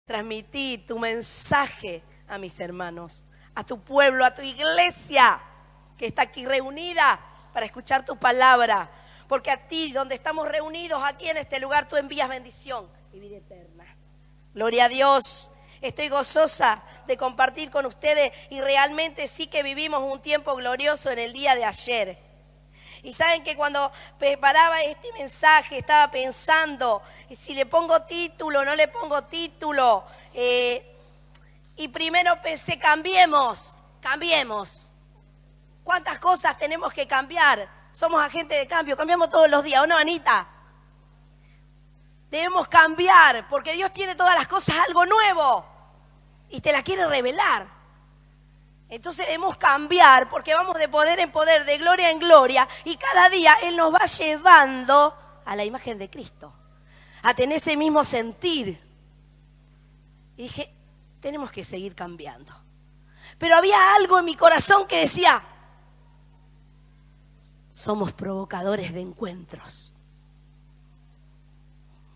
transmitir tu mensaje a mis hermanos, a tu pueblo, a tu iglesia que está aquí reunida para escuchar tu palabra. Porque a ti, donde estamos reunidos aquí en este lugar, tú envías bendición y vida eterna. Gloria a Dios. Estoy gozosa de compartir con ustedes y realmente sí que vivimos un tiempo glorioso en el día de ayer. Y saben que cuando preparaba este mensaje estaba pensando si le pongo título o no le pongo título. Y primero pensé, cambiemos. ¿Cuántas cosas tenemos que cambiar? Somos agentes de cambio, cambiamos todos los días, ¿o no, Anita? Debemos cambiar porque Dios tiene todas las cosas algo nuevo y te la quiere revelar. Entonces debemos cambiar porque vamos de poder en poder, de gloria en gloria, y cada día Él nos va llevando a la imagen de Cristo, a tener ese mismo sentir. Y dije, tenemos que seguir cambiando. Pero había algo en mi corazón que decía, somos provocadores de encuentros.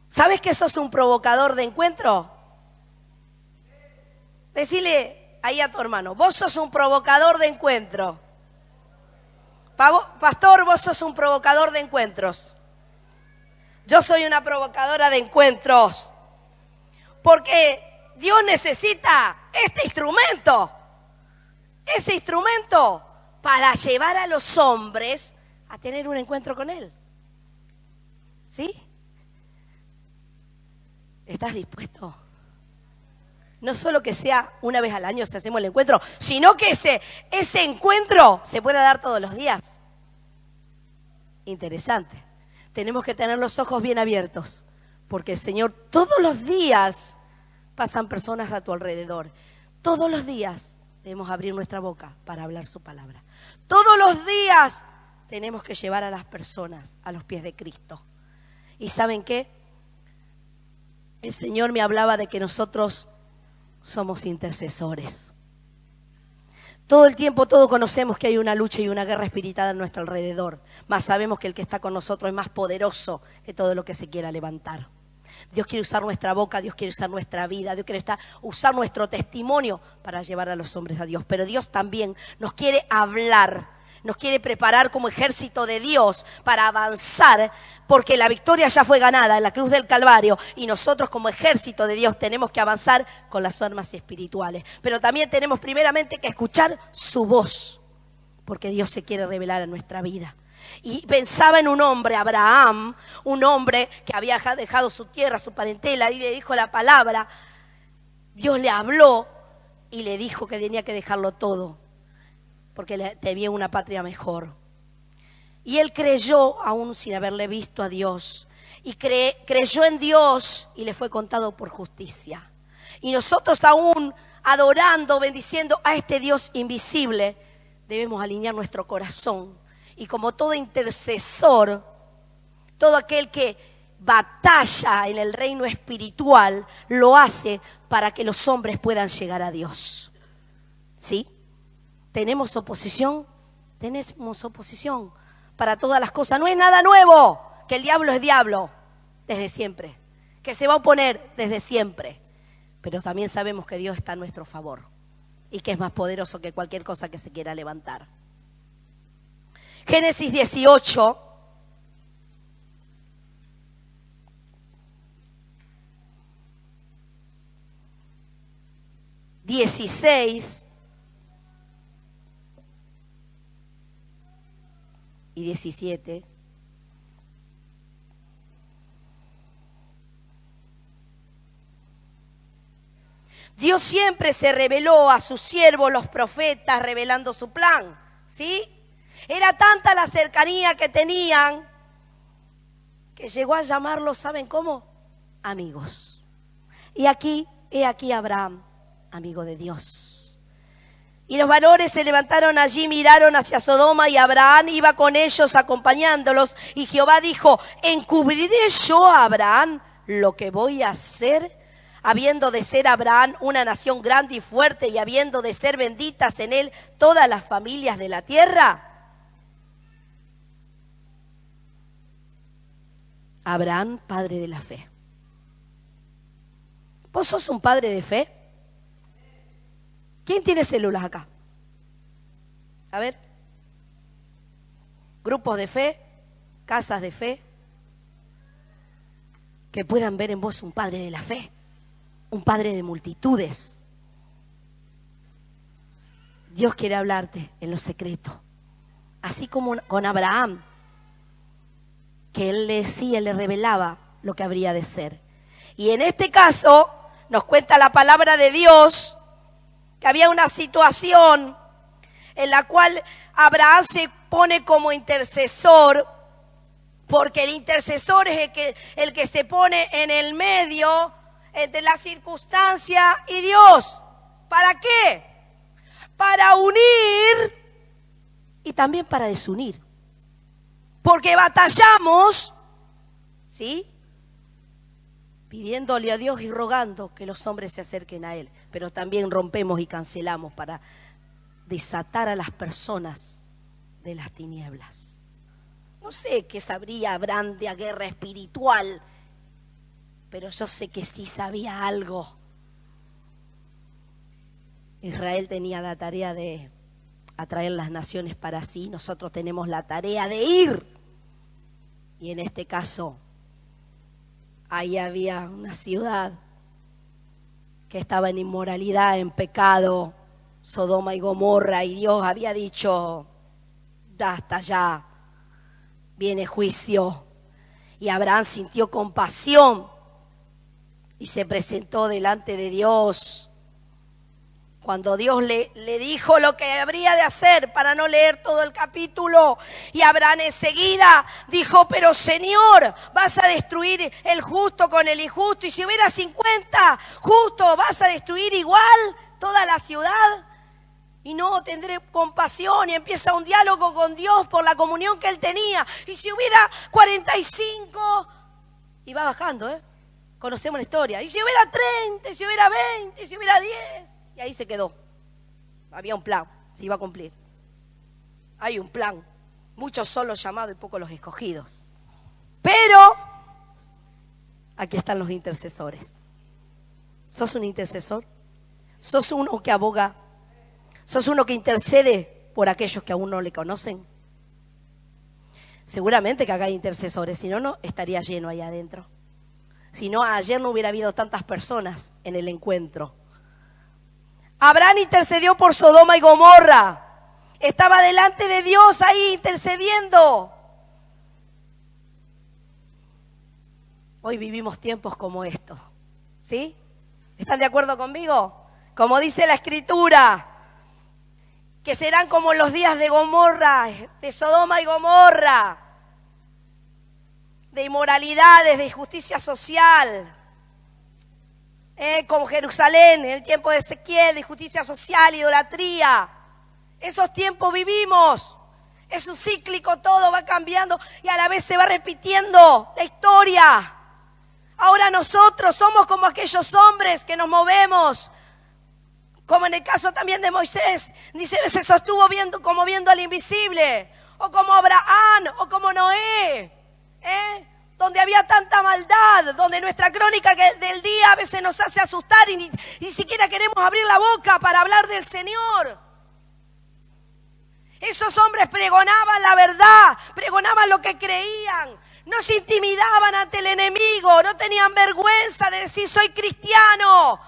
¿Sabes que sos un provocador de encuentro? Decile ahí a tu hermano, vos sos un provocador de encuentro. Pastor, vos sos un provocador de encuentros. Yo soy una provocadora de encuentros. Porque Dios necesita este instrumento. Ese instrumento para llevar a los hombres a tener un encuentro con Él. ¿Sí? ¿Estás dispuesto? No solo que sea una vez al año si hacemos el encuentro, sino que ese encuentro se pueda dar todos los días. Interesante. Tenemos que tener los ojos bien abiertos, porque el Señor todos los días pasan personas a tu alrededor. Todos los días debemos abrir nuestra boca para hablar su palabra. Todos los días tenemos que llevar a las personas a los pies de Cristo. ¿Y saben qué? El Señor me hablaba de que nosotros somos intercesores. Todo el tiempo todos conocemos que hay una lucha y una guerra espiritual a nuestro alrededor, mas sabemos que el que está con nosotros es más poderoso que todo lo que se quiera levantar. Dios quiere usar nuestra boca, Dios quiere usar nuestra vida, Dios quiere usar nuestro testimonio para llevar a los hombres a Dios. Pero Dios también nos quiere hablar, nos quiere preparar como ejército de Dios para avanzar, porque la victoria ya fue ganada en la cruz del Calvario y nosotros como ejército de Dios tenemos que avanzar con las armas espirituales. Pero también tenemos primeramente que escuchar su voz, porque Dios se quiere revelar en nuestra vida. Y pensaba en un hombre, Abraham, un hombre que había dejado su tierra, su parentela, y le dijo la palabra. Dios le habló y le dijo que tenía que dejarlo todo, porque tenía una patria mejor. Y él creyó, aún sin haberle visto a Dios, y creyó en Dios y le fue contado por justicia. Y nosotros aún adorando, bendiciendo a este Dios invisible, debemos alinear nuestro corazón. Y como todo intercesor, todo aquel que batalla en el reino espiritual, lo hace para que los hombres puedan llegar a Dios. ¿Sí? ¿Tenemos oposición? Tenemos oposición para todas las cosas. No es nada nuevo, que el diablo es diablo desde siempre, que se va a oponer desde siempre. Pero también sabemos que Dios está a nuestro favor y que es más poderoso que cualquier cosa que se quiera levantar. Génesis 18. ...16... y 17. Dios siempre se reveló a sus siervos, los profetas, revelando su plan, ¿sí? Era tanta la cercanía que tenían que llegó a llamarlos, ¿saben cómo? Amigos. Y he aquí Abraham, amigo de Dios. Y los varones se levantaron allí, miraron hacia Sodoma y Abraham iba con ellos acompañándolos. Y Jehová dijo, ¿encubriré yo a Abraham lo que voy a hacer? Habiendo de ser Abraham una nación grande y fuerte y habiendo de ser benditas en él todas las familias de la tierra. Abraham, padre de la fe. ¿Vos sos un padre de fe? ¿Quién tiene células acá? A ver. Grupos de fe, casas de fe, que puedan ver en vos un padre de la fe, un padre de multitudes. Dios quiere hablarte en lo secreto, así como con Abraham, que él le decía, le revelaba lo que habría de ser. Y en este caso nos cuenta la palabra de Dios que había una situación en la cual Abraham se pone como intercesor, porque el intercesor es el que se pone en el medio entre la circunstancia y Dios. ¿Para qué? Para unir y también para desunir. Porque batallamos, ¿sí?, pidiéndole a Dios y rogando que los hombres se acerquen a Él, pero también rompemos y cancelamos para desatar a las personas de las tinieblas. No sé qué sabría Abraham de guerra espiritual, pero yo sé que sí sabía algo. Israel tenía la tarea de atraer las naciones para sí, nosotros tenemos la tarea de ir. Y en este caso, ahí había una ciudad que estaba en inmoralidad, en pecado, Sodoma y Gomorra, y Dios había dicho, basta ya, viene juicio. Y Abraham sintió compasión y se presentó delante de Dios. Cuando Dios le dijo lo que habría de hacer, para no leer todo el capítulo, y Abraham enseguida dijo, pero Señor, vas a destruir el justo con el injusto, y si hubiera 50 justos, vas a destruir igual toda la ciudad. Y no tendré compasión, y empieza un diálogo con Dios por la comunión que él tenía. Y si hubiera 45, y va bajando, conocemos la historia. Y si hubiera 30, y si hubiera 20, y si hubiera 10. Y ahí se quedó. Había un plan, se iba a cumplir. Hay un plan. Muchos son los llamados y pocos los escogidos. Pero aquí están los intercesores. ¿Sos un intercesor? ¿Sos uno que aboga? ¿Sos uno que intercede por aquellos que aún no le conocen? Seguramente que acá hay intercesores, si no, no estaría lleno ahí adentro. Si no, ayer no hubiera habido tantas personas en el encuentro. Abraham intercedió por Sodoma y Gomorra. Estaba delante de Dios ahí intercediendo. Hoy vivimos tiempos como estos, ¿sí? ¿Están de acuerdo conmigo? Como dice la Escritura, que serán como los días de Gomorra, de Sodoma y Gomorra, de inmoralidades, de injusticia social. Como Jerusalén, en el tiempo de Ezequiel, de injusticia social, idolatría. Esos tiempos vivimos. Es un cíclico, todo va cambiando y a la vez se va repitiendo la historia. Ahora nosotros somos como aquellos hombres que nos movemos, como en el caso también de Moisés, dice, se sostuvo viendo al invisible, o como Abraham, o como Noé, donde había tanta maldad, donde nuestra crónica del día a veces nos hace asustar y ni siquiera queremos abrir la boca para hablar del Señor. Esos hombres pregonaban la verdad, pregonaban lo que creían, no se intimidaban ante el enemigo, no tenían vergüenza de decir soy cristiano.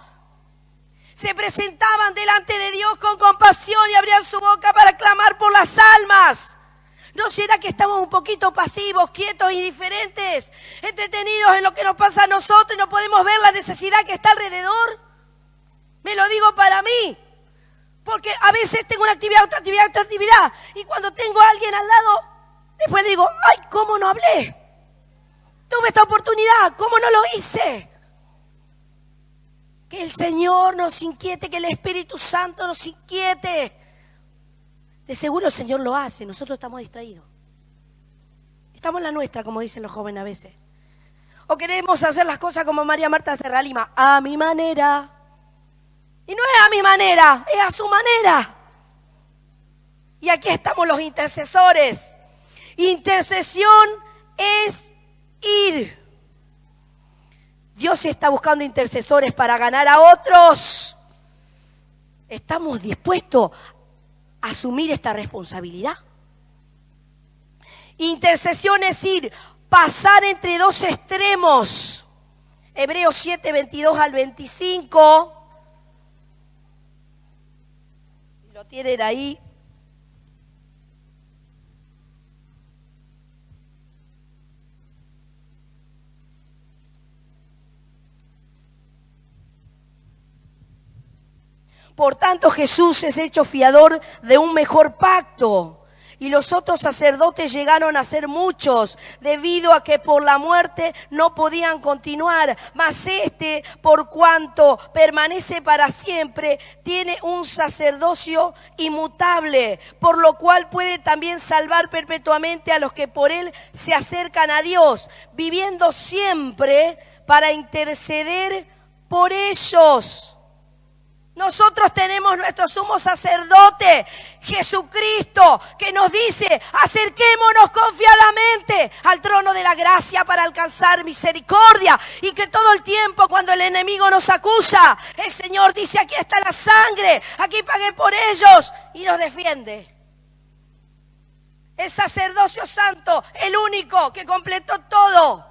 Se presentaban delante de Dios con compasión y abrían su boca para clamar por las almas. ¿No será que estamos un poquito pasivos, quietos, indiferentes, entretenidos en lo que nos pasa a nosotros y no podemos ver la necesidad que está alrededor? Me lo digo para mí, porque a veces tengo una actividad, otra actividad, y cuando tengo a alguien al lado, después digo, ¡ay, cómo no hablé! Tuve esta oportunidad, ¿cómo no lo hice? Que el Señor nos inquiete, que el Espíritu Santo nos inquiete. De seguro el Señor lo hace, nosotros estamos distraídos. Estamos en la nuestra, como dicen los jóvenes a veces. O queremos hacer las cosas como María Marta Serra Lima, a mi manera. Y no es a mi manera, es a su manera. Y aquí estamos los intercesores. Intercesión es ir. Dios está buscando intercesores para ganar a otros. ¿Estamos dispuestos a asumir esta responsabilidad? Intercesión es ir, pasar entre dos extremos. Hebreos 7, 22 al 25. Lo tienen ahí. Por tanto, Jesús es hecho fiador de un mejor pacto. Y los otros sacerdotes llegaron a ser muchos, debido a que por la muerte no podían continuar. Mas este, por cuanto permanece para siempre, tiene un sacerdocio inmutable, por lo cual puede también salvar perpetuamente a los que por él se acercan a Dios, viviendo siempre para interceder por ellos. Nosotros tenemos nuestro sumo sacerdote, Jesucristo, que nos dice, acerquémonos confiadamente al trono de la gracia para alcanzar misericordia. Y que todo el tiempo cuando el enemigo nos acusa, el Señor dice, aquí está la sangre, aquí pagué por ellos, y nos defiende. El sacerdocio santo, el único que completó todo.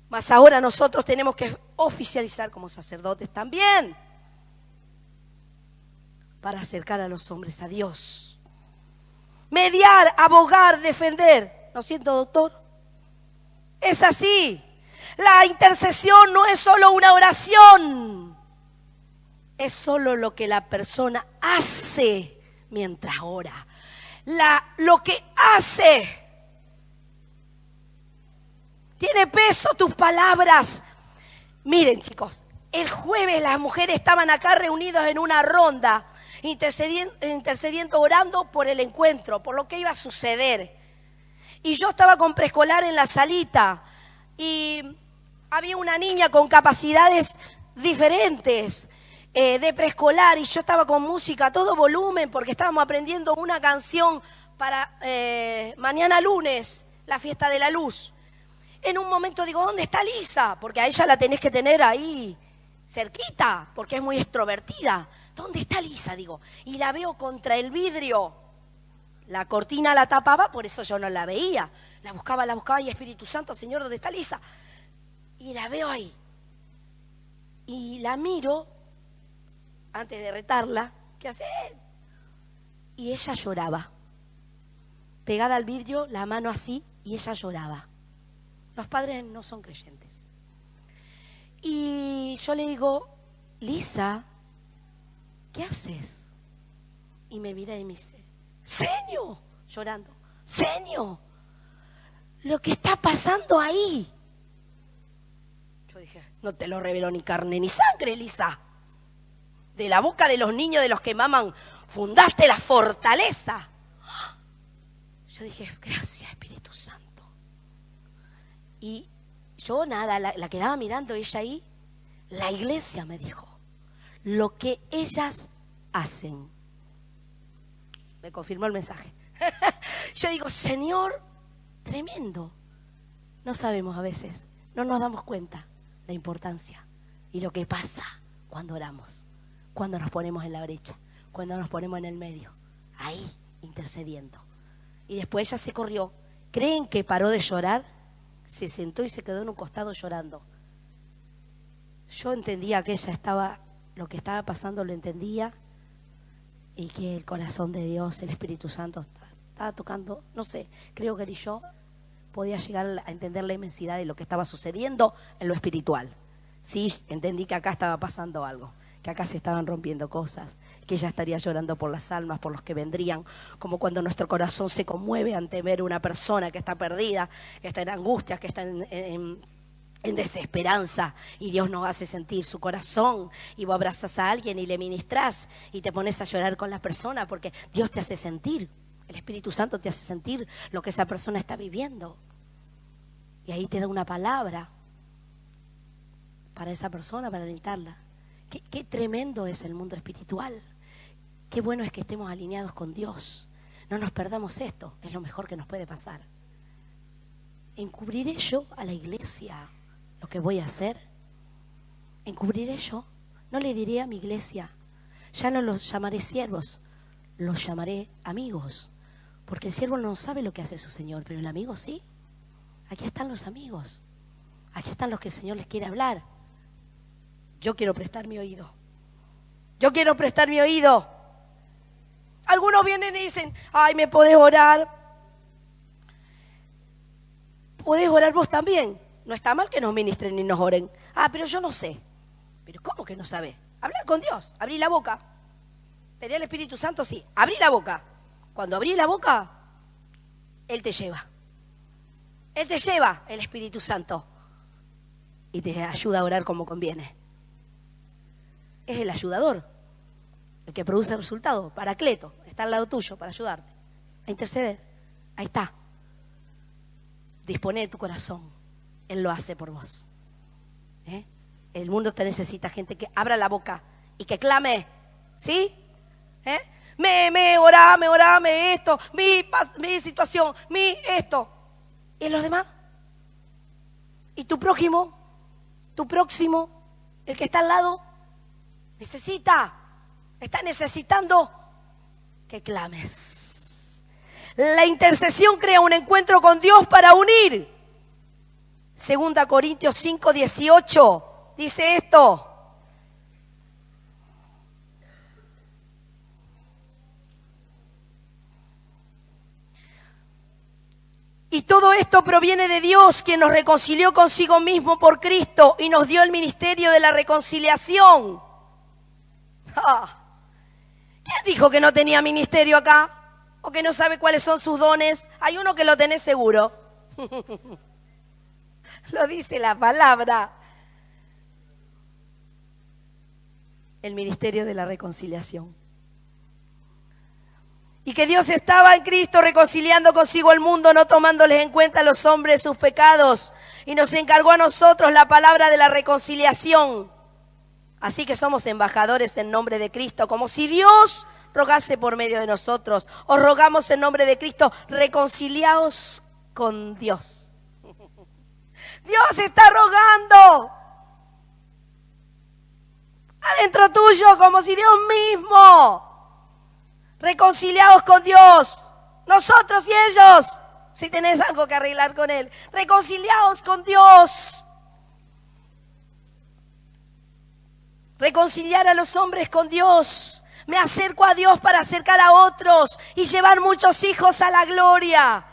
Mas ahora nosotros tenemos que oficializar como sacerdotes también, para acercar a los hombres a Dios. Mediar, abogar, defender. ¿No siento, doctor? Es así. La intercesión no es solo una oración. Es solo lo que la persona hace mientras ora. Lo que hace. Tiene peso tus palabras. Miren, chicos, el jueves las mujeres estaban acá reunidas en una ronda, intercediendo, orando por el encuentro, por lo que iba a suceder. Y yo estaba con preescolar en la salita y había una niña con capacidades diferentes de preescolar, y yo estaba con música a todo volumen porque estábamos aprendiendo una canción para mañana lunes, la fiesta de la luz. En un momento digo, ¿dónde está Lisa? Porque a ella la tenés que tener ahí cerquita, porque es muy extrovertida. ¿Dónde está Lisa? Digo, y la veo contra el vidrio. La cortina la tapaba, por eso yo no la veía. La buscaba, y Espíritu Santo, Señor, ¿dónde está Lisa? Y la veo ahí. Y la miro, antes de retarla, ¿qué hace? Y ella lloraba. Pegada al vidrio, la mano así, y ella lloraba. Los padres no son creyentes. Y yo le digo, Lisa, ¿qué haces? Y me mira y me dice, Señor, llorando, Señor, lo que está pasando ahí. Yo dije, no te lo reveló ni carne ni sangre, Lisa. De la boca de los niños de los que maman, fundaste la fortaleza. Yo dije, gracias, Espíritu Santo. Y yo nada, la quedaba mirando ella ahí. La iglesia me dijo, lo que ellas hacen. Me confirmó el mensaje. Yo digo, Señor, tremendo. No sabemos a veces, no nos damos cuenta la importancia y lo que pasa cuando oramos, cuando nos ponemos en la brecha, cuando nos ponemos en el medio, ahí intercediendo. Y después ella se corrió. ¿Creen que paró de llorar? Se sentó y se quedó en un costado llorando. Yo entendía que ella estaba, lo que estaba pasando lo entendía, y que el corazón de Dios, el Espíritu Santo, estaba tocando, no sé, creo que ni yo podía llegar a entender la inmensidad de lo que estaba sucediendo en lo espiritual. Sí, entendí que acá estaba pasando algo, que acá se estaban rompiendo cosas, que ella estaría llorando por las almas, por los que vendrían, como cuando nuestro corazón se conmueve ante ver una persona que está perdida, que está en angustia, que está en desesperanza, y Dios nos hace sentir su corazón, y vos abrazas a alguien y le ministrás y te pones a llorar con la persona porque Dios te hace sentir, el Espíritu Santo te hace sentir lo que esa persona está viviendo, y ahí te da una palabra para esa persona, para alentarla. Qué tremendo es el mundo espiritual. Qué bueno es que estemos alineados con Dios. No nos perdamos esto, es lo mejor que nos puede pasar. Encubriré yo a la iglesia lo que voy a hacer? Encubriré yo. No le diré a mi iglesia, ya no los llamaré siervos, los llamaré amigos. Porque el siervo no sabe lo que hace su Señor, pero el amigo sí. Aquí están los amigos. Aquí están los que el Señor les quiere hablar. Yo quiero prestar mi oído. Yo quiero prestar mi oído. Algunos vienen y dicen, ay, ¿me podés orar? Podés orar vos también. No está mal que nos ministren y nos oren. Ah, pero yo no sé. ¿Pero cómo que no sabés? Hablar con Dios, abrí la boca. ¿Tenía el Espíritu Santo? Sí, abrí la boca. Cuando abrí la boca, Él te lleva. Él te lleva, el Espíritu Santo. Y te ayuda a orar como conviene. Es el ayudador, el que produce resultado, Paracleto, está al lado tuyo para ayudarte, a interceder. Ahí está. Dispone de tu corazón, Él lo hace por vos. El mundo te necesita gente que abra la boca y que clame, ¿sí? Orame esto, mi situación, esto. ¿Y los demás? ¿Y tu prójimo? ¿Tu próximo? ¿El que está al lado? Está necesitando que clames. La intercesión crea un encuentro con Dios para unir. 2 Corintios 5:18 dice esto. Y todo esto proviene de Dios, quien nos reconcilió consigo mismo por Cristo y nos dio el ministerio de la reconciliación. ¿Quién dijo que no tenía ministerio acá? ¿O que no sabe cuáles son sus dones? Hay uno que lo tenés seguro. Lo dice la palabra. El ministerio de la reconciliación. Y que Dios estaba en Cristo reconciliando consigo el mundo, no tomándoles en cuenta a los hombres sus pecados. Y nos encargó a nosotros la palabra de la reconciliación. Así que somos embajadores en nombre de Cristo, como si Dios rogase por medio de nosotros. Os rogamos en nombre de Cristo, reconciliaos con Dios. Dios está rogando adentro tuyo, como si Dios mismo. Reconciliaos con Dios, nosotros y ellos, si tenés algo que arreglar con Él. Reconciliaos con Dios. Reconciliar a los hombres con Dios. Me acerco a Dios para acercar a otros y llevar muchos hijos a la gloria.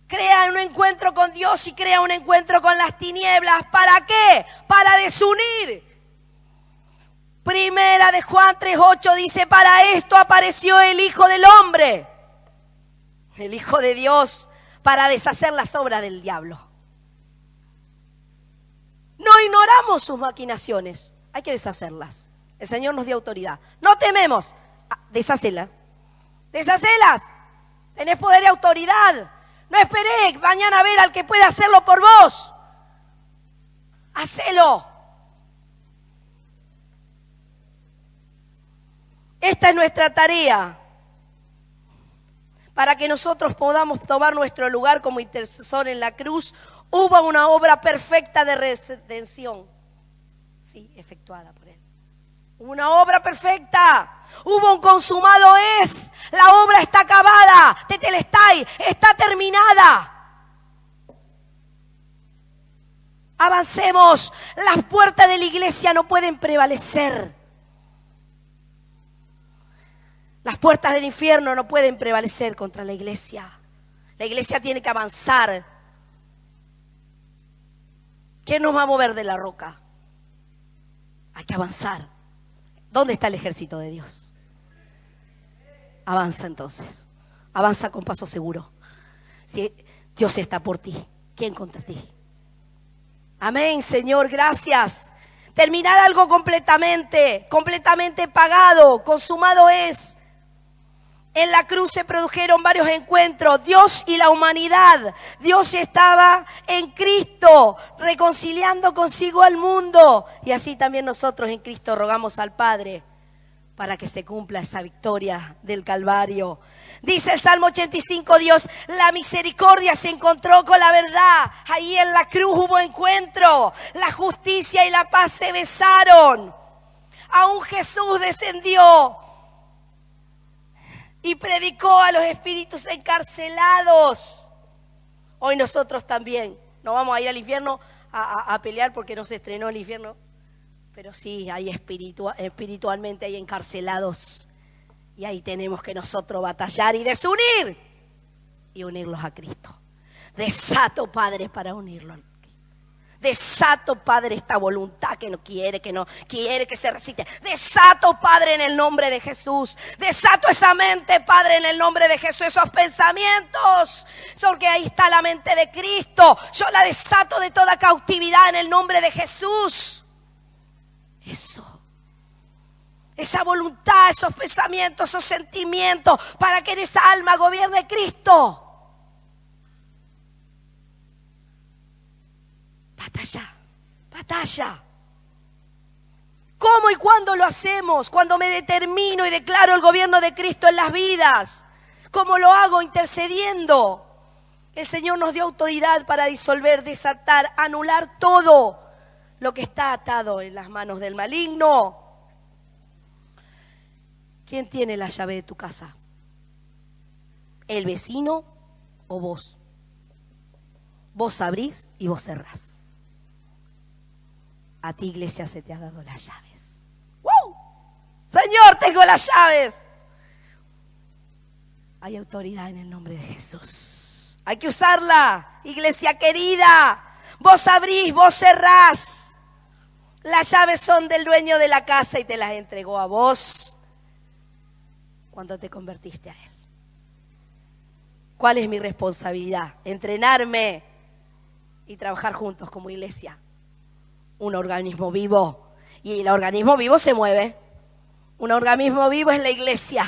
Crea un encuentro con Dios y crea un encuentro con las tinieblas. ¿Para qué? Para desunir. Primera de Juan 3:8 dice, para esto apareció el Hijo del Hombre, el Hijo de Dios, para deshacer las obras del diablo. No ignoramos sus maquinaciones, hay que deshacerlas. El Señor nos dio autoridad. No tememos, deshacelas. Deshacelas, tenés poder y autoridad. No esperé mañana a ver al que pueda hacerlo por vos. Hacelo. Esta es nuestra tarea para que nosotros podamos tomar nuestro lugar como intercesor en la cruz. Hubo una obra perfecta de redención, sí, efectuada por Él. Una obra perfecta. Hubo un consumado es. La obra está acabada. Tetelestai, está terminada. Avancemos. Las puertas de la iglesia no pueden prevalecer. Las puertas del infierno no pueden prevalecer contra la iglesia. La iglesia tiene que avanzar. ¿Quién nos va a mover de la roca? Hay que avanzar. ¿Dónde está el ejército de Dios? Avanza entonces. Avanza con paso seguro. Si Dios está por ti, ¿quién contra ti? Amén, Señor, gracias. Terminar algo completamente pagado, consumado es. En la cruz se produjeron varios encuentros, Dios y la humanidad. Dios estaba en Cristo, reconciliando consigo al mundo. Y así también nosotros en Cristo rogamos al Padre para que se cumpla esa victoria del Calvario. Dice el Salmo 85, Dios, la misericordia se encontró con la verdad. Ahí en la cruz hubo encuentro. La justicia y la paz se besaron. Aún Jesús descendió y predicó a los espíritus encarcelados. Hoy nosotros también no vamos a ir al infierno a pelear porque no se estrenó el infierno. Pero sí, hay espiritualmente hay encarcelados. Y ahí tenemos que nosotros batallar y desunir. Y unirlos a Cristo. Desato, Padre, para unirlo a Cristo. Desato, Padre, esta voluntad que no quiere que se resiste. Desato, Padre, en el nombre de Jesús. Desato esa mente, Padre, en el nombre de Jesús. Esos pensamientos. Porque ahí está la mente de Cristo. Yo la desato de toda cautividad en el nombre de Jesús. Eso, esa voluntad, esos pensamientos, esos sentimientos, para que en esa alma gobierne Cristo. Batalla, batalla. ¿Cómo y cuándo lo hacemos? Cuando me determino y declaro el gobierno de Cristo en las vidas. ¿Cómo lo hago? Intercediendo. El Señor nos dio autoridad para disolver, desatar, anular todo lo que está atado en las manos del maligno. ¿Quién tiene la llave de tu casa? ¿El vecino o vos? Vos abrís y vos cerrás. A ti, iglesia, se te ha dado las llaves. ¡Wow! Señor, tengo las llaves. Hay autoridad en el nombre de Jesús. Hay que usarla, iglesia querida. Vos abrís, vos cerrás. Las llaves son del dueño de la casa y te las entregó a vos cuando te convertiste a Él. ¿Cuál es mi responsabilidad? Entrenarme y trabajar juntos como iglesia. Un organismo vivo. Y el organismo vivo se mueve. Un organismo vivo es la iglesia.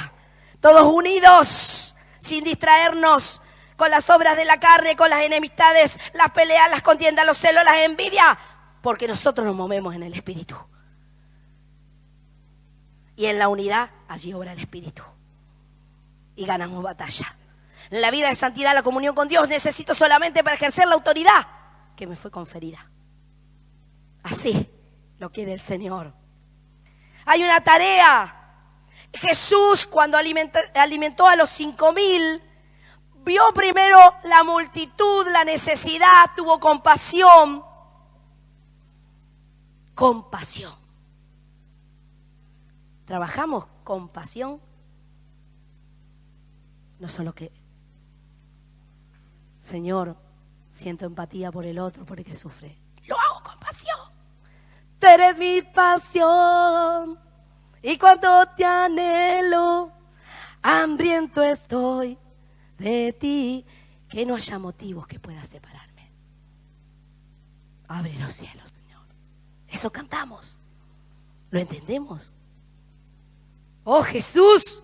Todos unidos, sin distraernos con las obras de la carne, con las enemistades, las peleas, las contiendas, los celos, las envidias. Porque nosotros nos movemos en el Espíritu. Y en la unidad, allí obra el Espíritu. Y ganamos batalla. En la vida de santidad, la comunión con Dios, necesito solamente para ejercer la autoridad que me fue conferida. Así lo quiere el Señor. Hay una tarea. Jesús, cuando alimentó a los 5,000, vio primero la multitud, la necesidad, tuvo compasión. Compasión. ¿Trabajamos con pasión? No solo que, Señor, siento empatía por el otro, por el que sufre. Lo hago con pasión. Tú eres mi pasión y cuánto te anhelo, hambriento estoy de ti, que no haya motivos que puedan separarme. Abre los cielos, Señor. Eso cantamos. ¿Lo entendemos? Oh, Jesús.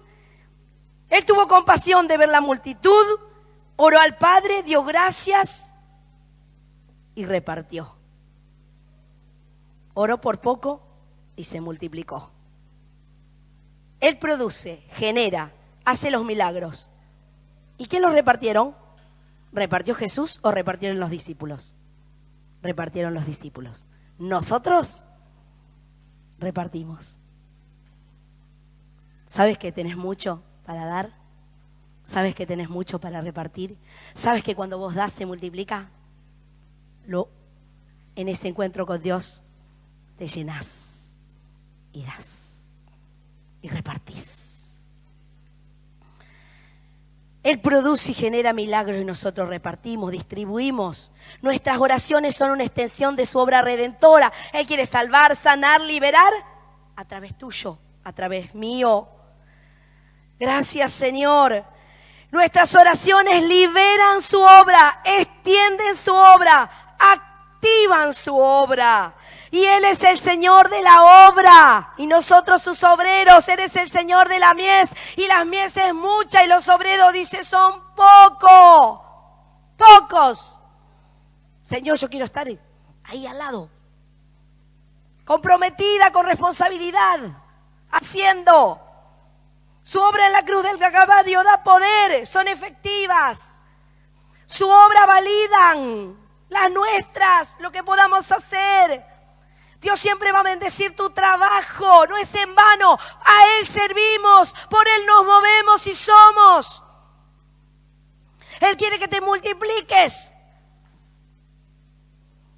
Él tuvo compasión de ver la multitud, oró al Padre, dio gracias y repartió. Oró por poco y se multiplicó. Él produce, genera, hace los milagros. ¿Y quién los repartieron? ¿Repartió Jesús o repartieron los discípulos? Repartieron los discípulos. Nosotros repartimos. ¿Sabes que tenés mucho para dar? ¿Sabes que tenés mucho para repartir? ¿Sabes que cuando vos das se multiplica? En ese encuentro con Dios te llenás y das y repartís. Él produce y genera milagros y nosotros repartimos, distribuimos. Nuestras oraciones son una extensión de su obra redentora. Él quiere salvar, sanar, liberar a través tuyo, a través mío. Gracias, Señor. Nuestras oraciones liberan su obra, extienden su obra, activan su obra. Y Él es el Señor de la obra y nosotros sus obreros. Él es el Señor de la mies y las mies es mucha y los obreros, dice, son pocos. Señor, yo quiero estar ahí al lado, comprometida con responsabilidad. haciendo. Su obra en la cruz del Calvario da poder, son efectivas. Su obra validan las nuestras, lo que podamos hacer. Dios siempre va a bendecir tu trabajo, no es en vano. A Él servimos, por Él nos movemos y somos. Él quiere que te multipliques.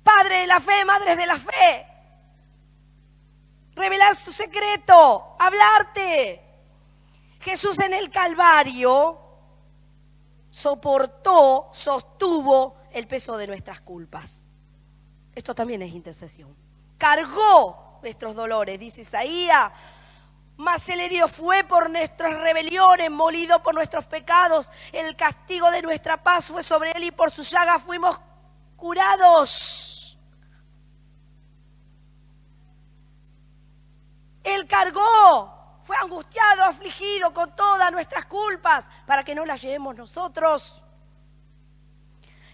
Padre de la fe, madres de la fe. Revelar su secreto, hablarte. Jesús en el Calvario soportó, sostuvo el peso de nuestras culpas. Esto también es intercesión. Cargó nuestros dolores, dice Isaías. Mas Él herido fue por nuestras rebeliones, molido por nuestros pecados. El castigo de nuestra paz fue sobre Él y por sus llagas fuimos curados. Él cargó, fue angustiado, afligido con todas nuestras culpas para que no las llevemos nosotros.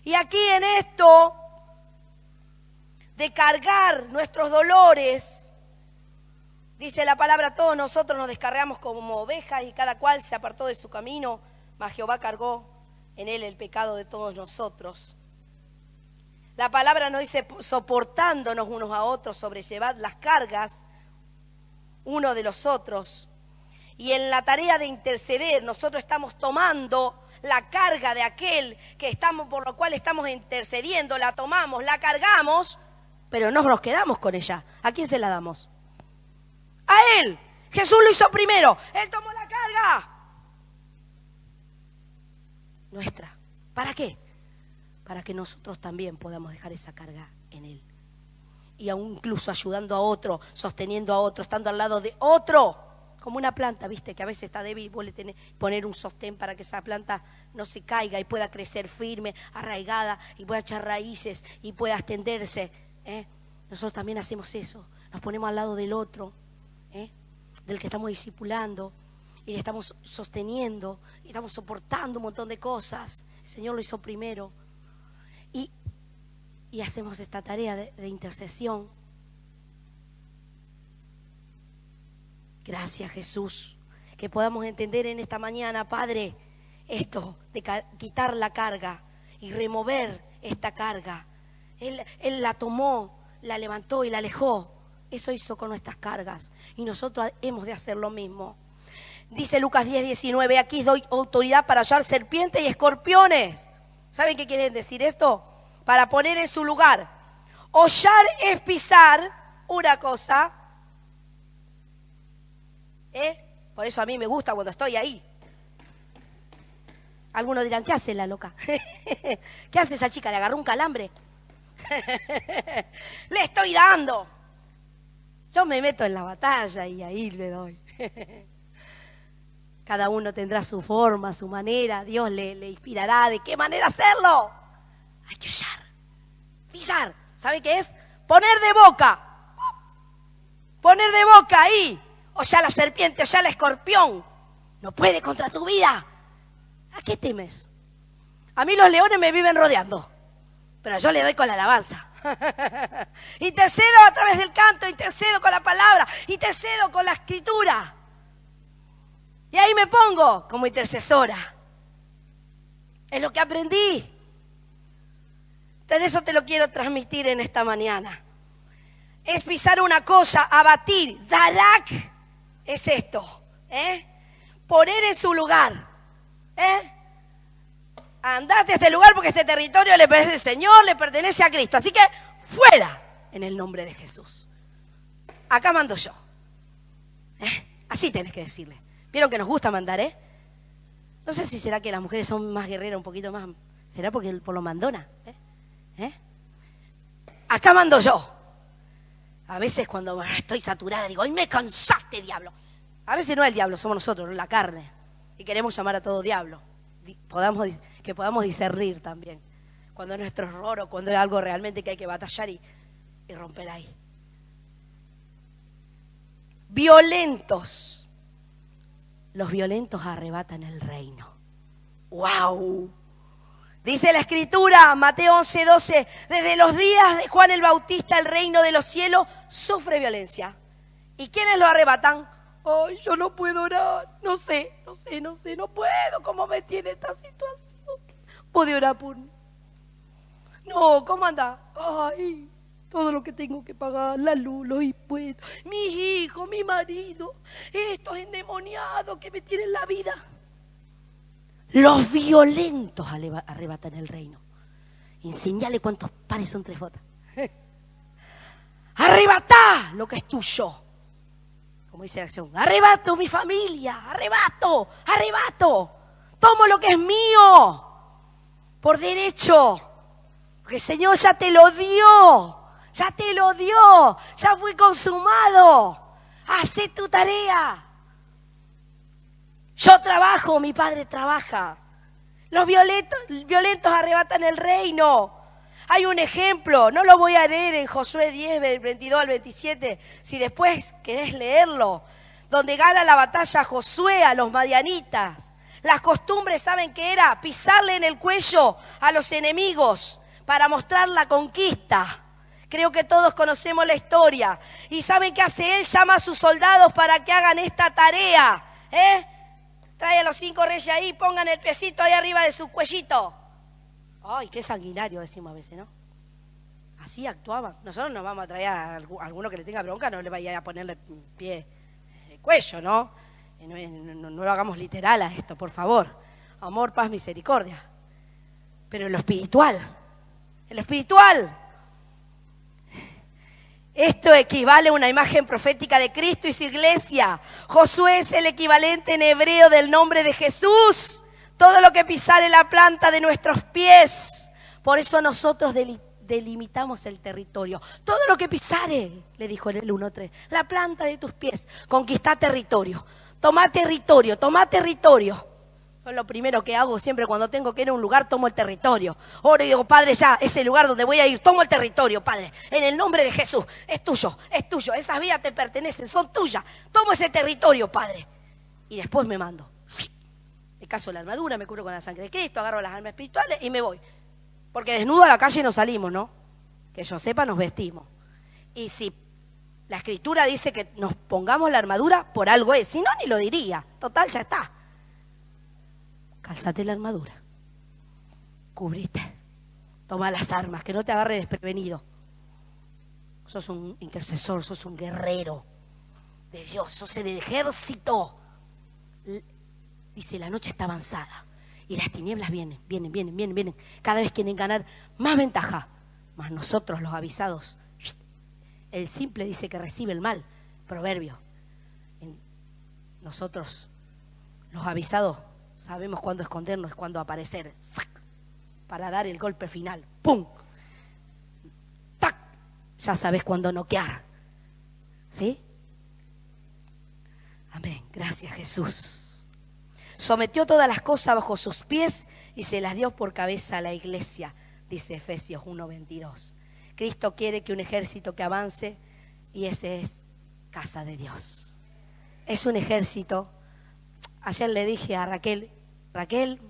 Y aquí en esto de cargar nuestros dolores, dice la palabra, todos nosotros nos descarriamos como ovejas y cada cual se apartó de su camino, mas Jehová cargó en él el pecado de todos nosotros. La palabra nos dice soportándonos unos a otros, sobrellevad las cargas uno de los otros. Y en la tarea de interceder nosotros estamos tomando la carga de aquel que estamos, por lo cual estamos intercediendo, la tomamos, la cargamos, pero no nos quedamos con ella. ¿A quién se la damos? A Él. Jesús lo hizo primero. Él tomó la carga nuestra. ¿Para qué? Para que nosotros también podamos dejar esa carga en Él. Y aún incluso ayudando a otro, sosteniendo a otro, estando al lado de otro. Como una planta, viste, que a veces está débil, vos le tenés que poner un sostén para que esa planta no se caiga y pueda crecer firme, arraigada, y pueda echar raíces y pueda extenderse. Nosotros también hacemos eso. Nos ponemos al lado del otro, del que estamos discipulando, y le estamos sosteniendo, y estamos soportando un montón de cosas. El Señor lo hizo primero. Y hacemos esta tarea de intercesión. Gracias, Jesús, que podamos entender en esta mañana, Padre, esto de quitar la carga y remover esta carga. Él la tomó, la levantó y la alejó. Eso hizo con nuestras cargas y nosotros hemos de hacer lo mismo. Dice Lucas 10:19, aquí doy autoridad para hallar serpientes y escorpiones. ¿Saben qué quiere decir esto? Para poner en su lugar. Hollar es pisar una cosa. Por eso a mí me gusta cuando estoy ahí. Algunos dirán, ¿qué hace la loca? ¿Qué hace esa chica? ¿Le agarró un calambre? Le estoy dando. Yo me meto en la batalla y ahí le doy. Cada uno tendrá su forma, su manera. Dios le inspirará de qué manera hacerlo. Hay que hollar, pisar. ¿Sabe qué es? Poner de boca. Poner de boca ahí. Hollar la serpiente, hollar el escorpión. No puede contra tu vida. ¿A qué temes? A mí los leones me viven rodeando, pero yo le doy con la alabanza. Intercedo a través del canto, intercedo con la palabra, intercedo con la escritura. Y ahí me pongo como intercesora. Es lo que aprendí. Entonces eso te lo quiero transmitir en esta mañana. Es pisar una cosa, abatir. Darak es esto. Poner en su lugar. Andate a este lugar porque este territorio le pertenece al Señor, le pertenece a Cristo. Así que fuera en el nombre de Jesús. Acá mando yo. Así tenés que decirle. ¿Vieron que nos gusta mandar, No sé si será que las mujeres son más guerreras, un poquito más. ¿Será porque por lo mandona? Acá mando yo. A veces cuando estoy saturada digo, ¡ay, me cansaste, diablo! A veces no es el diablo, somos nosotros, la carne. Y queremos llamar a todo diablo. Que podamos discernir también. Cuando es nuestro error o cuando es algo realmente que hay que batallar y romper ahí. Violentos. Los violentos arrebatan el reino. ¡Wow! Dice la Escritura, Mateo 11:12, desde los días de Juan el Bautista el reino de los cielos sufre violencia. ¿Y quiénes lo arrebatan? Ay, yo no puedo orar. No puedo. ¿Cómo me tiene esta situación? ¿Puede orar por mí? No, ¿cómo anda? Ay, todo lo que tengo que pagar, la luz, los impuestos, mis hijos, mi marido, estos endemoniados que me tienen la vida. Los violentos arrebatan el reino. Enseñale cuántos pares son 3 botas. Arrebatá lo que es tuyo. Como dice la acción, arrebato mi familia, arrebato. Tomo lo que es mío por derecho. Porque el Señor ya te lo dio, ya fue consumado. Hacé tu tarea. Yo trabajo, mi Padre trabaja. Los violentos arrebatan el reino. Hay un ejemplo, no lo voy a leer en Josué 10, del 22 al 27, si después querés leerlo, donde gana la batalla Josué a los madianitas. Las costumbres, ¿saben qué era? Pisarle en el cuello a los enemigos para mostrar la conquista. Creo que todos conocemos la historia. ¿Y saben qué hace él? Llama a sus soldados para que hagan esta tarea. Trae a los 5 reyes ahí, pongan el piecito ahí arriba de su cuellito. Ay, qué sanguinario decimos a veces, ¿no? Así actuaban. Nosotros nos vamos a traer a alguno que le tenga bronca, no le vaya a ponerle pie, cuello, ¿no? No lo hagamos literal a esto, por favor. Amor, paz, misericordia. Pero en lo espiritual, esto equivale a una imagen profética de Cristo y su iglesia. Josué es el equivalente en hebreo del nombre de Jesús. Todo lo que pisare la planta de nuestros pies. Por eso nosotros delimitamos el territorio. Todo lo que pisare, le dijo en el 1:3, la planta de tus pies. Conquistá territorio. Tomá territorio. Yo lo primero que hago siempre cuando tengo que ir a un lugar, tomo el territorio. Oro y digo, Padre, ya, ese lugar donde voy a ir, tomo el territorio, Padre. En el nombre de Jesús, es tuyo. Esas vidas te pertenecen, son tuyas. Tomo ese territorio, Padre. Y después me mando. Me caso la armadura, me cubro con la sangre de Cristo, agarro las armas espirituales y me voy. Porque desnudo a la calle no salimos, ¿no? Que yo sepa, nos vestimos. Y si la Escritura dice que nos pongamos la armadura, por algo es. Si no, ni lo diría. Total, ya está. Calzate la armadura. Cubrite. Toma las armas, que no te agarre desprevenido. Sos un intercesor, sos un guerrero de Dios, sos el ejército. Dice, la noche está avanzada y las tinieblas vienen. Cada vez quieren ganar más ventaja. Mas nosotros, los avisados, el simple dice que recibe el mal. Proverbio. Nosotros, los avisados, sabemos cuándo escondernos y cuándo aparecer. Para dar el golpe final. ¡Pum! ¡Tac! Ya sabes cuándo noquear. ¿Sí? Amén. Gracias, Jesús. Sometió todas las cosas bajo sus pies y se las dio por cabeza a la iglesia, dice Efesios 1:22. Cristo quiere que un ejército que avance, y ese es casa de Dios. Es un ejército. Ayer le dije a Raquel,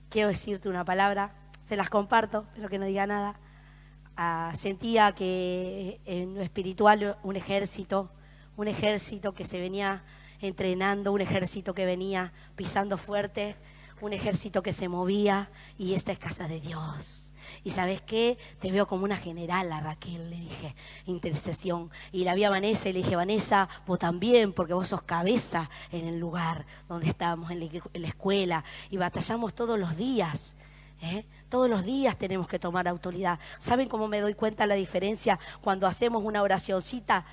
quiero decirte una palabra, se las comparto, pero que no diga nada. Sentía que en lo espiritual un ejército que se venía entrenando, un ejército que venía pisando fuerte, un ejército que se movía, y esta es casa de Dios. Y ¿sabes qué? Te veo como una general a Raquel, le dije, intercesión. Y la vi a Vanessa y le dije, Vanessa, vos también, porque vos sos cabeza en el lugar donde estábamos, en la escuela, y batallamos todos los días. Todos los días tenemos que tomar autoridad. ¿Saben cómo me doy cuenta la diferencia? Cuando hacemos una oracioncita,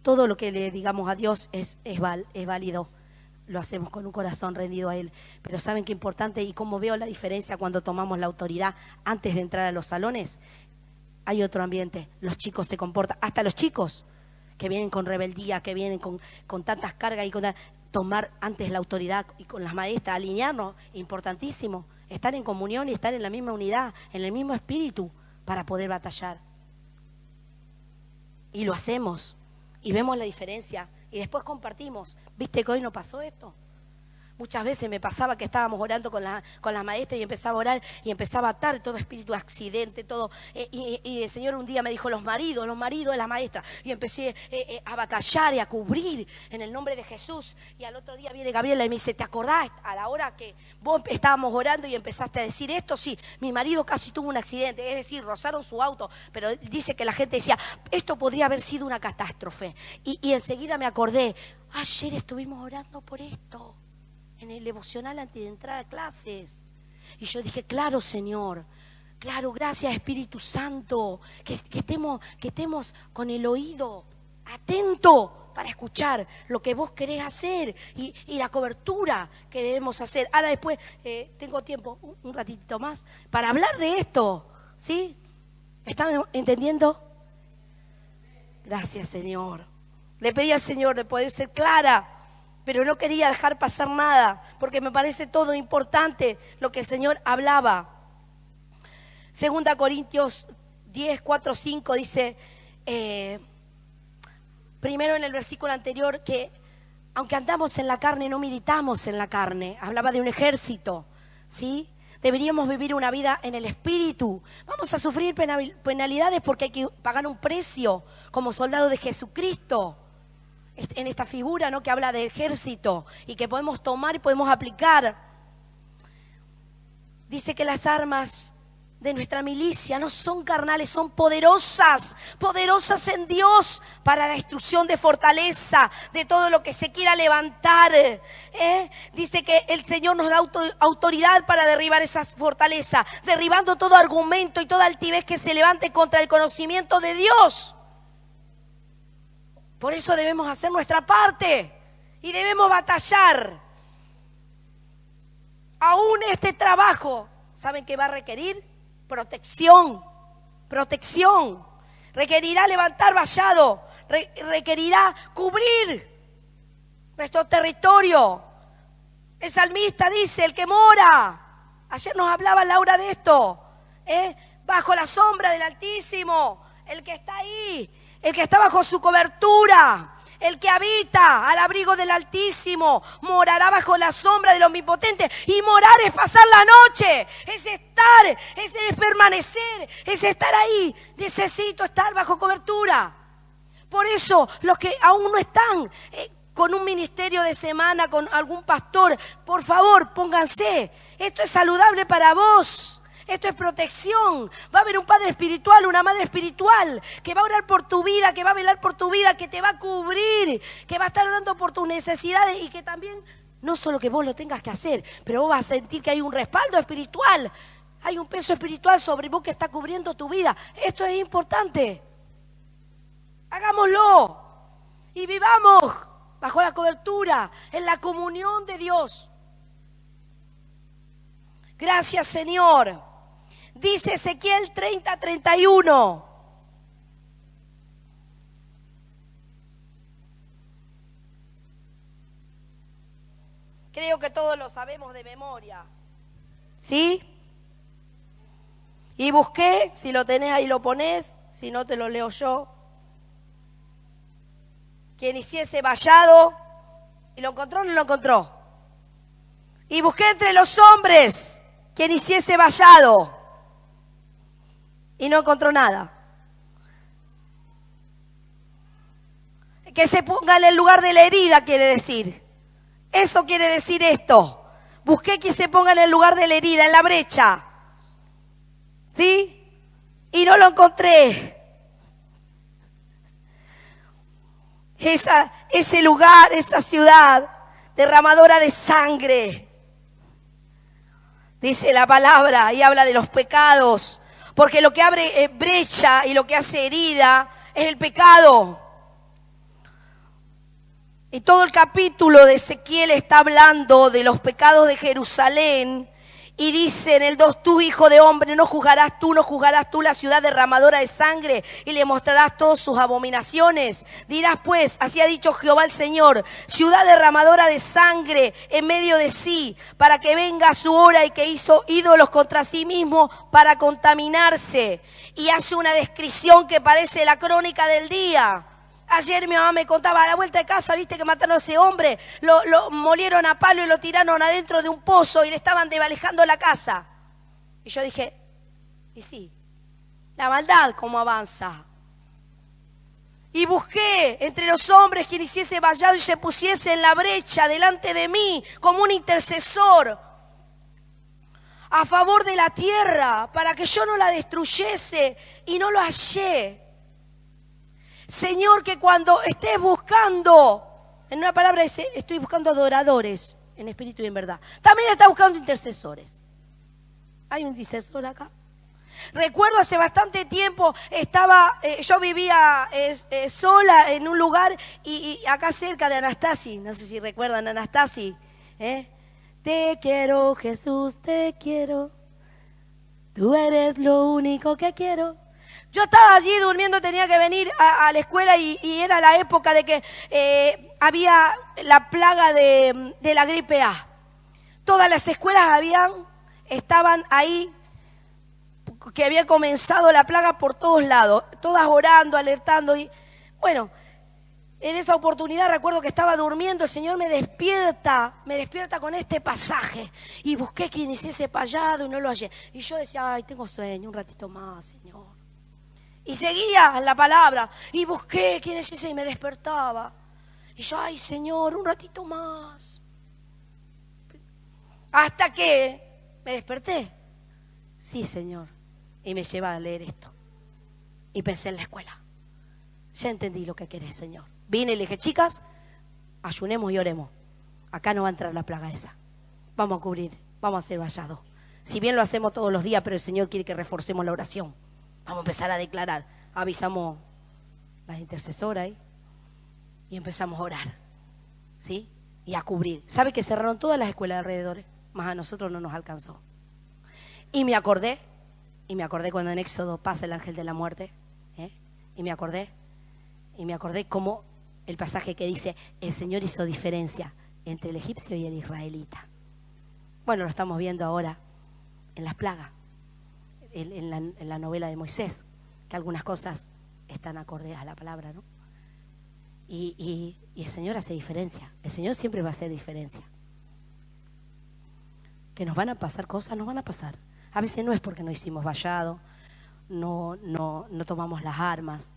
todo lo que le digamos a Dios es válido. Lo hacemos con un corazón rendido a Él. Pero ¿saben qué importante? Y cómo veo la diferencia cuando tomamos la autoridad antes de entrar a los salones. Hay otro ambiente. Los chicos se comportan, hasta los chicos que vienen con rebeldía, que vienen con tantas cargas, y tomar antes la autoridad, y con las maestras, alinearnos, importantísimo. Estar en comunión y estar en la misma unidad, en el mismo espíritu, para poder batallar. Y lo hacemos. Y vemos la diferencia. Y después compartimos. ¿Viste que hoy no pasó esto? Muchas veces me pasaba que estábamos orando con la maestra y empezaba a orar y empezaba a atar todo espíritu de accidente, todo. Y el Señor un día me dijo, los maridos de la maestra. Y empecé a batallar y a cubrir en el nombre de Jesús. Y al otro día viene Gabriela y me dice, ¿te acordás a la hora que vos estábamos orando y empezaste a decir esto? Sí, mi marido casi tuvo un accidente, es decir, rozaron su auto. Pero dice que la gente decía, esto podría haber sido una catástrofe. Y enseguida me acordé, ayer estuvimos orando por esto. En el devocional antes de entrar a clases. Y yo dije, claro, Señor, claro, gracias Espíritu Santo, que estemos con el oído atento para escuchar lo que vos querés hacer y la cobertura que debemos hacer. Ahora después, tengo tiempo, un ratito más, para hablar de esto, ¿sí? ¿Están entendiendo? Gracias, Señor. Le pedí al Señor de poder ser clara, pero no quería dejar pasar nada, porque me parece todo importante lo que el Señor hablaba. 2 Corintios 10, 4, 5 dice, primero en el versículo anterior, que aunque andamos en la carne, no militamos en la carne. Hablaba de un ejército, ¿sí? Deberíamos vivir una vida en el Espíritu. Vamos a sufrir penalidades porque hay que pagar un precio como soldado de Jesucristo. En esta figura, ¿no?, que habla de ejército y que podemos tomar y podemos aplicar. Dice que las armas de nuestra milicia no son carnales, son poderosas en Dios para la destrucción de fortaleza, de todo lo que se quiera levantar. Dice que el Señor nos da autoridad para derribar esas fortalezas, derribando todo argumento y toda altivez que se levante contra el conocimiento de Dios. Por eso debemos hacer nuestra parte y debemos batallar. Aún este trabajo, ¿saben qué va a requerir? Protección. Requerirá levantar vallado, requerirá cubrir nuestro territorio. El salmista dice, el que mora, ayer nos hablaba Laura de esto, bajo la sombra del Altísimo, el que está ahí, el que está bajo su cobertura, el que habita al abrigo del Altísimo, morará bajo la sombra del Omnipotente. Y morar es pasar la noche, es estar, es permanecer, es estar ahí. Necesito estar bajo cobertura. Por eso, los que aún no están con un ministerio de semana, con algún pastor, por favor, pónganse. Esto es saludable para vos. Esto es protección. Va a haber un padre espiritual, una madre espiritual que va a orar por tu vida, que va a velar por tu vida, que te va a cubrir, que va a estar orando por tus necesidades y que también, no solo que vos lo tengas que hacer, pero vos vas a sentir que hay un respaldo espiritual, hay un peso espiritual sobre vos que está cubriendo tu vida. Esto es importante. Hagámoslo y vivamos bajo la cobertura, en la comunión de Dios. Gracias, Señor. Dice Ezequiel 30:31. Creo que todos lo sabemos de memoria. ¿Sí? Y busqué, si lo tenés ahí lo ponés, si no te lo leo yo. Quien hiciese vallado, ¿y lo encontró o no lo encontró? Y busqué entre los hombres quien hiciese vallado. Y no encontró nada. Que se ponga en el lugar de la herida, quiere decir. Eso quiere decir esto. Busqué que se ponga en el lugar de la herida, en la brecha. ¿Sí? Y no lo encontré. Ese lugar, esa ciudad derramadora de sangre. Dice la palabra y habla de los pecados. Porque lo que abre brecha y lo que hace herida es el pecado. Y todo el capítulo de Ezequiel está hablando de los pecados de Jerusalén. Y dice en el 2, tú hijo de hombre, no juzgarás tú la ciudad derramadora de sangre y le mostrarás todas sus abominaciones. Dirás pues, así ha dicho Jehová el Señor, ciudad derramadora de sangre en medio de sí, para que venga su hora y que hizo ídolos contra sí mismo para contaminarse. Y hace una descripción que parece la crónica del día. Ayer mi mamá me contaba, a la vuelta de casa, viste que mataron a ese hombre, lo molieron a palo y lo tiraron adentro de un pozo y le estaban desvalejando la casa. Y yo dije, y sí, la maldad cómo avanza. Y busqué entre los hombres quien hiciese vallado y se pusiese en la brecha delante de mí como un intercesor a favor de la tierra para que yo no la destruyese, y no lo hallé. Señor, que cuando estés buscando, en una palabra dice, estoy buscando adoradores en espíritu y en verdad. También está buscando intercesores. ¿Hay un intercesor acá? Recuerdo hace bastante tiempo, yo vivía sola en un lugar y acá cerca de Anastasi, no sé si recuerdan Anastasi, Te quiero, Jesús, te quiero, tú eres lo único que quiero. Yo estaba allí durmiendo, tenía que venir a la escuela y era la época de que había la plaga de la gripe A. Todas las escuelas estaban ahí, que había comenzado la plaga por todos lados, todas orando, alertando. Y bueno, en esa oportunidad recuerdo que estaba durmiendo, el Señor me despierta con este pasaje. Y busqué quien hiciese payado y no lo hallé. Y yo decía, ay, tengo sueño, un ratito más, Señor. Y seguía la palabra, y busqué quién es ese, y me despertaba. Y yo, ay, Señor, un ratito más. Hasta que me desperté. Sí, Señor. Y me lleva a leer esto. Y pensé en la escuela. Ya entendí lo que querés, Señor. Vine y le dije, chicas, ayunemos y oremos. Acá no va a entrar la plaga esa. Vamos a cubrir, vamos a hacer vallado. Si bien lo hacemos todos los días, pero el Señor quiere que reforcemos la oración. Vamos a empezar a declarar. Avisamos las intercesoras ahí y empezamos a orar, ¿sí? Y a cubrir. ¿Sabe que cerraron todas las escuelas alrededor? Más a nosotros no nos alcanzó. Y me acordé cuando en Éxodo pasa el ángel de la muerte, y me acordé como el pasaje que dice, el Señor hizo diferencia entre el egipcio y el israelita. Bueno, lo estamos viendo ahora en las plagas. En la novela de Moisés, que algunas cosas están acordes a la palabra, ¿no? Y el Señor hace diferencia. El Señor siempre va a hacer diferencia. Que nos van a pasar cosas, nos van a pasar. A veces no es porque no hicimos vallado, no tomamos las armas.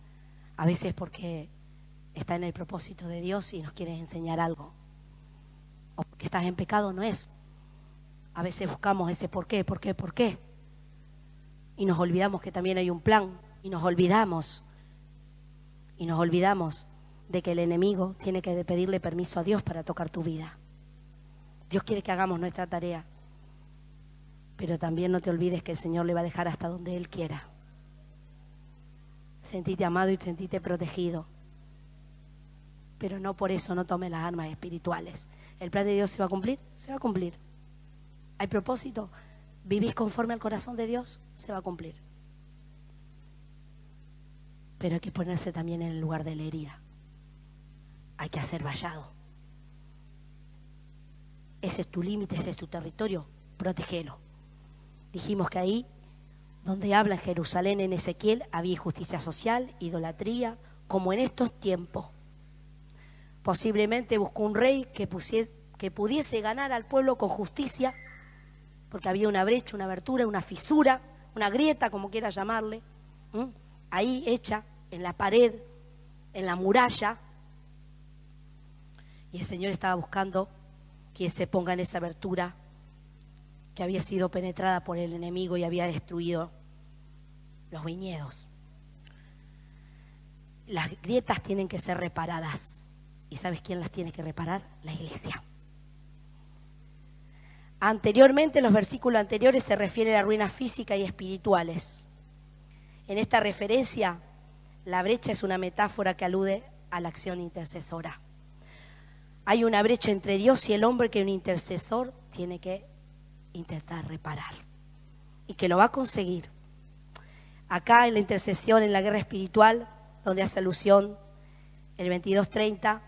A veces es porque está en el propósito de Dios y nos quiere enseñar algo. O porque estás en pecado, no es. A veces buscamos ese por qué. Y nos olvidamos que también hay un plan. Y nos olvidamos de que el enemigo tiene que pedirle permiso a Dios para tocar tu vida. Dios quiere que hagamos nuestra tarea. Pero también no te olvides que el Señor le va a dejar hasta donde Él quiera. Sentite amado y sentite protegido. Pero no por eso no tomes las armas espirituales. ¿El plan de Dios se va a cumplir? Se va a cumplir. ¿Hay propósito? ¿Vivís conforme al corazón de Dios? Se va a cumplir. Pero hay que ponerse también en el lugar de la herida. Hay que hacer vallado. Ese es tu límite, ese es tu territorio. Protégelo. Dijimos que ahí, donde habla en Jerusalén, en Ezequiel, había injusticia social, idolatría, como en estos tiempos. Posiblemente buscó un rey que pudiese ganar al pueblo con justicia, porque había una brecha, una abertura, una fisura, una grieta, como quiera llamarle, ahí hecha en la pared, en la muralla. Y el Señor estaba buscando que se ponga en esa abertura que había sido penetrada por el enemigo y había destruido los viñedos. Las grietas tienen que ser reparadas. ¿Y sabes quién las tiene que reparar? La iglesia. Anteriormente, los versículos anteriores se refieren a ruinas físicas y espirituales. En esta referencia, la brecha es una metáfora que alude a la acción intercesora. Hay una brecha entre Dios y el hombre que un intercesor tiene que intentar reparar y que lo va a conseguir. Acá en la intercesión, en la guerra espiritual, donde hace alusión el 22:30,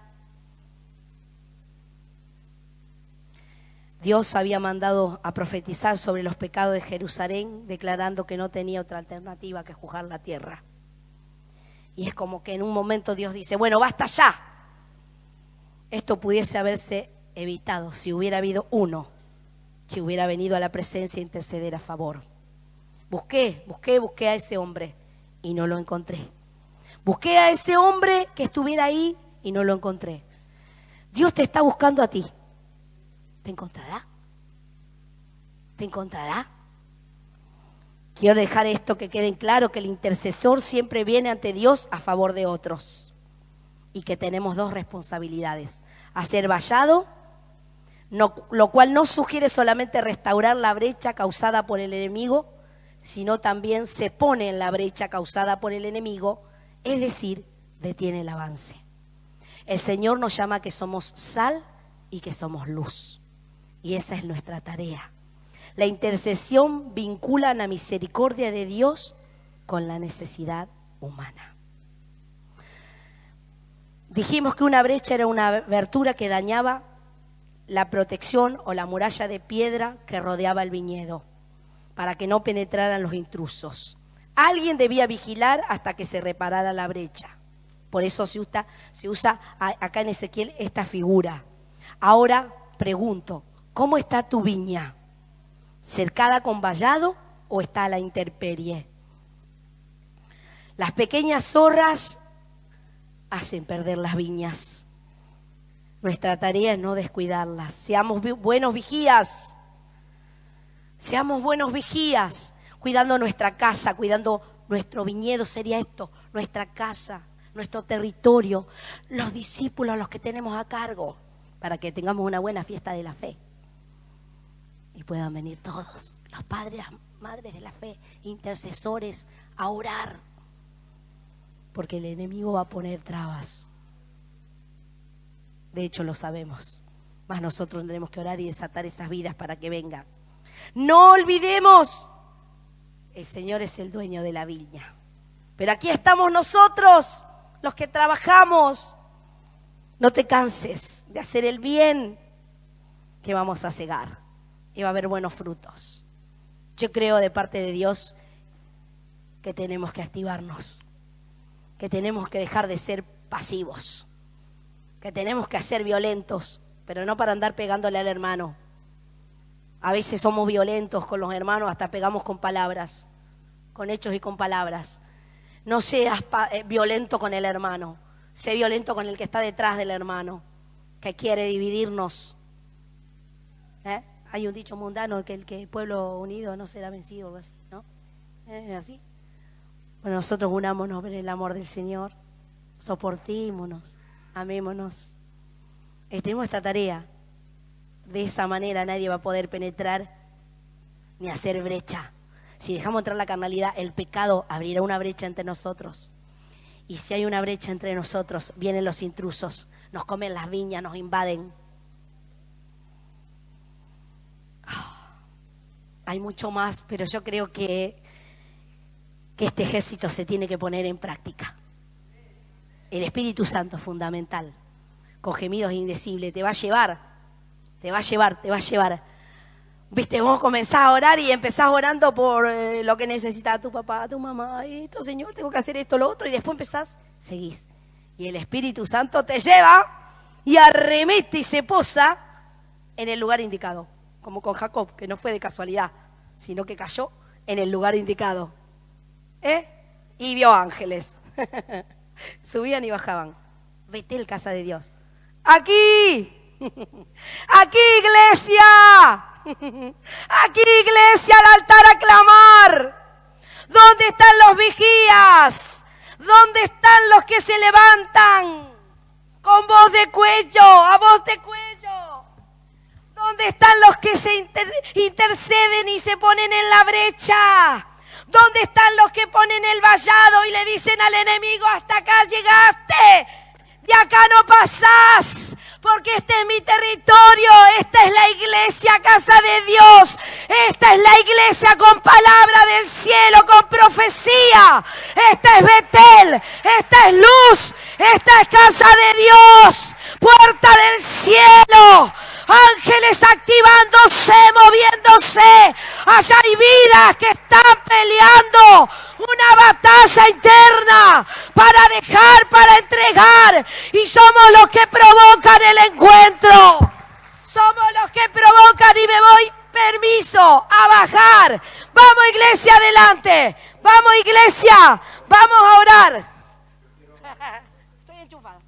Dios había mandado a profetizar sobre los pecados de Jerusalén, declarando que no tenía otra alternativa que juzgar la tierra. Y es como que en un momento Dios dice, bueno, basta ya. Esto pudiese haberse evitado si hubiera habido uno que hubiera venido a la presencia a interceder a favor. Busqué a ese hombre y no lo encontré. Busqué a ese hombre que estuviera ahí y no lo encontré. Dios te está buscando a ti. ¿Te encontrará? ¿Te encontrará? Quiero dejar esto que quede en claro, que el intercesor siempre viene ante Dios a favor de otros. Y que tenemos dos responsabilidades. Hacer vallado, lo cual no sugiere solamente restaurar la brecha causada por el enemigo, sino también se pone en la brecha causada por el enemigo, es decir, detiene el avance. El Señor nos llama a que somos sal y que somos luz. Y esa es nuestra tarea. La intercesión vincula la misericordia de Dios con la necesidad humana. Dijimos que una brecha era una abertura que dañaba la protección o la muralla de piedra que rodeaba el viñedo, para que no penetraran los intrusos. Alguien debía vigilar hasta que se reparara la brecha. Por eso se usa acá en Ezequiel esta figura. Ahora pregunto, ¿cómo está tu viña? ¿Cercada con vallado o está a la intemperie? Las pequeñas zorras hacen perder las viñas. Nuestra tarea es no descuidarlas. Seamos buenos vigías. Seamos buenos vigías, cuidando nuestra casa, cuidando nuestro viñedo, sería esto, nuestra casa, nuestro territorio, los discípulos, los que tenemos a cargo, para que tengamos una buena fiesta de la fe. Y puedan venir todos, los padres, las madres de la fe, intercesores, a orar. Porque el enemigo va a poner trabas. De hecho lo sabemos. Mas nosotros tenemos que orar y desatar esas vidas para que vengan. No olvidemos, el Señor es el dueño de la viña. Pero aquí estamos nosotros, los que trabajamos. No te canses de hacer el bien, que vamos a cegar y va a haber buenos frutos. Yo creo de parte de Dios que tenemos que activarnos, que tenemos que dejar de ser pasivos, que tenemos que ser violentos, pero no para andar pegándole al hermano. A veces somos violentos con los hermanos, hasta pegamos con palabras, con hechos y con palabras. No seas violento con el hermano, sé violento con el que está detrás del hermano, que quiere dividirnos. Hay un dicho mundano que el pueblo unido no será vencido, algo así, ¿no? ¿Es así? Bueno, nosotros unámonos en el amor del Señor, soportémonos, amémonos. Esta es nuestra tarea. De esa manera nadie va a poder penetrar ni hacer brecha. Si dejamos entrar la carnalidad, el pecado abrirá una brecha entre nosotros. Y si hay una brecha entre nosotros, vienen los intrusos, nos comen las viñas, nos invaden. Hay mucho más, pero yo creo que este ejército se tiene que poner en práctica. El Espíritu Santo es fundamental. Con gemidos indecibles, te va a llevar. Viste, vos comenzás a orar y empezás orando por lo que necesita tu papá, tu mamá, esto, Señor, tengo que hacer esto, lo otro, y después empezás, seguís. Y el Espíritu Santo te lleva y arremete y se posa en el lugar indicado, como con Jacob, que no fue de casualidad, sino que cayó en el lugar indicado. Y vio ángeles. Subían y bajaban. Betel, casa de Dios. ¡Aquí! ¡Aquí, iglesia! ¡Aquí, iglesia, al altar a clamar! ¿Dónde están los vigías? ¿Dónde están los que se levantan con voz de cuello, a voz de cuello? ¿Dónde están los que se interceden y se ponen en la brecha? ¿Dónde están los que ponen el vallado y le dicen al enemigo, hasta acá llegaste, de acá no pasás, porque este es mi territorio, esta es la iglesia, casa de Dios, esta es la iglesia con palabra del cielo, con profecía, esta es Betel, esta es luz, esta es casa de Dios, puerta del cielo, ángeles activándose, moviéndose. Allá hay vidas que están peleando una batalla interna para dejar, para entregar. Y somos los que provocan el encuentro. Somos los que provocan y me voy permiso a bajar. Vamos, iglesia, adelante. Vamos, iglesia. Vamos a orar. Estoy enchufada.